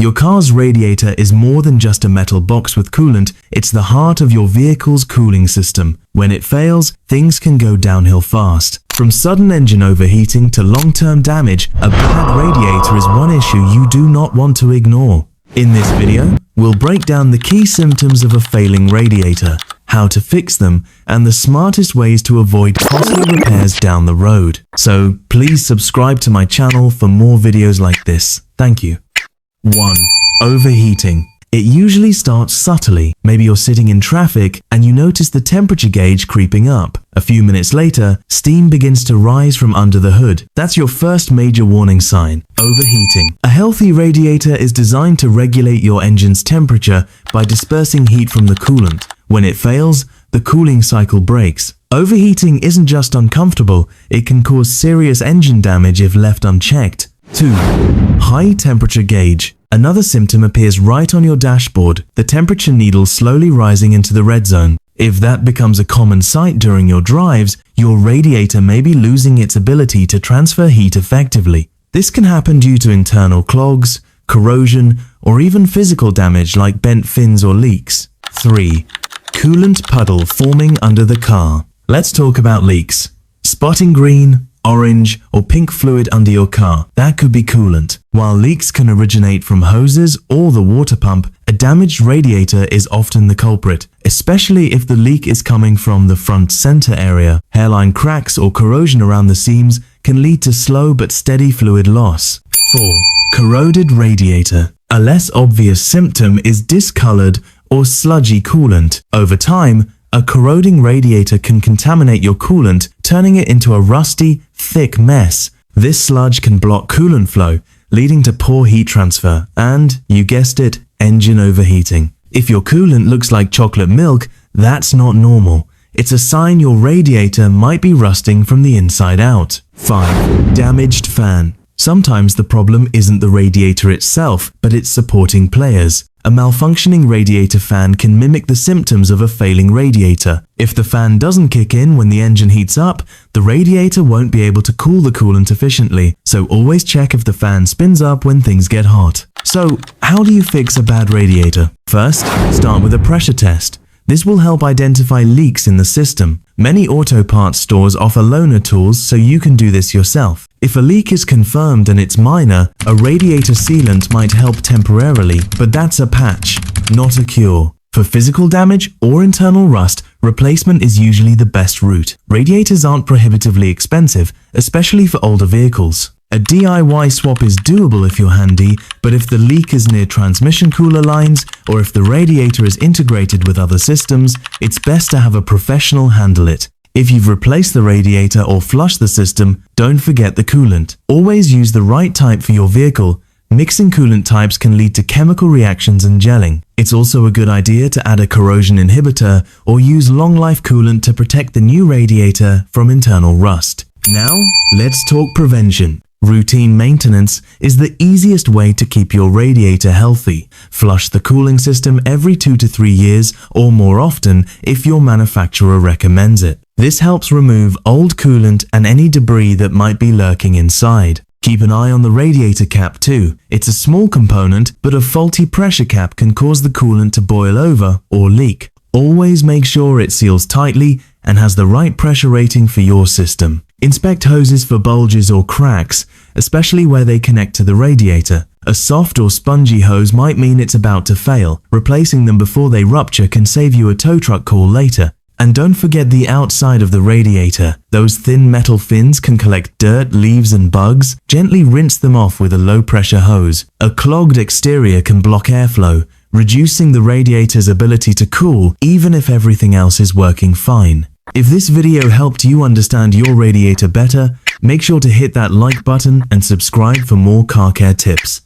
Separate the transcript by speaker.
Speaker 1: Your car's radiator is more than just a metal box with coolant, it's the heart of your vehicle's cooling system. When it fails, things can go downhill fast. From sudden engine overheating to long-term damage, a bad radiator is one issue you do not want to ignore. In this video, we'll break down the key symptoms of a failing radiator, how to fix them, and the smartest ways to avoid costly repairs down the road. So please subscribe to my channel for more videos like this. Thank you. 1. Overheating. It usually starts subtly. Maybe you're sitting in traffic and you notice the temperature gauge creeping up. A few minutes later, steam begins to rise from under the hood. That's your first major warning sign. Overheating. A healthy radiator is designed to regulate your engine's temperature by dispersing heat from the coolant. When it fails, the cooling cycle breaks. Overheating isn't just uncomfortable, it can cause serious engine damage if left unchecked. 2. High temperature gauge. Another symptom appears right on your dashboard, the temperature needle slowly rising into the red zone. If that becomes a common sight during your drives, your radiator may be losing its ability to transfer heat effectively. This can happen due to internal clogs, corrosion, or even physical damage like bent fins or leaks. 3. Coolant puddle forming under the car. Let's talk about leaks. Spotting green, orange, or pink fluid under your car. That could be coolant. While leaks can originate from hoses or the water pump, a damaged radiator is often the culprit, especially if the leak is coming from the front center area. Hairline cracks or corrosion around the seams can lead to slow but steady fluid loss. 4. Corroded radiator. A less obvious symptom is discolored or sludgy coolant. Over time, a corroding radiator can contaminate your coolant, turning it into a rusty, thick mess. This sludge can block coolant flow, leading to poor heat transfer and, you guessed it, engine overheating. If your coolant looks like chocolate milk, that's not normal. It's a sign your radiator might be rusting from the inside out. 5. Damaged fan. Sometimes the problem isn't the radiator itself, but its supporting players. A malfunctioning radiator fan can mimic the symptoms of a failing radiator. If the fan doesn't kick in when the engine heats up, the radiator won't be able to cool the coolant efficiently, so always check if the fan spins up when things get hot. So, how do you fix a bad radiator? First, start with a pressure test. This will help identify leaks in the system. Many auto parts stores offer loaner tools, so you can do this yourself. If a leak is confirmed and it's minor, a radiator sealant might help temporarily, but that's a patch, not a cure. For physical damage or internal rust, replacement is usually the best route. Radiators aren't prohibitively expensive, especially for older vehicles. A DIY swap is doable if you're handy, but if the leak is near transmission cooler lines or if the radiator is integrated with other systems, it's best to have a professional handle it. If you've replaced the radiator or flushed the system, don't forget the coolant. Always use the right type for your vehicle. Mixing coolant types can lead to chemical reactions and gelling. It's also a good idea to add a corrosion inhibitor or use long-life coolant to protect the new radiator from internal rust. Now, let's talk prevention. Routine maintenance is the easiest way to keep your radiator healthy. Flush the cooling system every 2 to 3 years or more often if your manufacturer recommends it. This helps remove old coolant and any debris that might be lurking inside. Keep an eye on the radiator cap too. It's a small component, but a faulty pressure cap can cause the coolant to boil over or leak. Always make sure it seals tightly and has the right pressure rating for your system. Inspect hoses for bulges or cracks, especially where they connect to the radiator. A soft or spongy hose might mean it's about to fail. Replacing them before they rupture can save you a tow truck call later. And don't forget the outside of the radiator. Those thin metal fins can collect dirt, leaves and bugs. Gently rinse them off with a low-pressure hose. A clogged exterior can block airflow, reducing the radiator's ability to cool even if everything else is working fine. If this video helped you understand your radiator better, make sure to hit that like button and subscribe for more car care tips.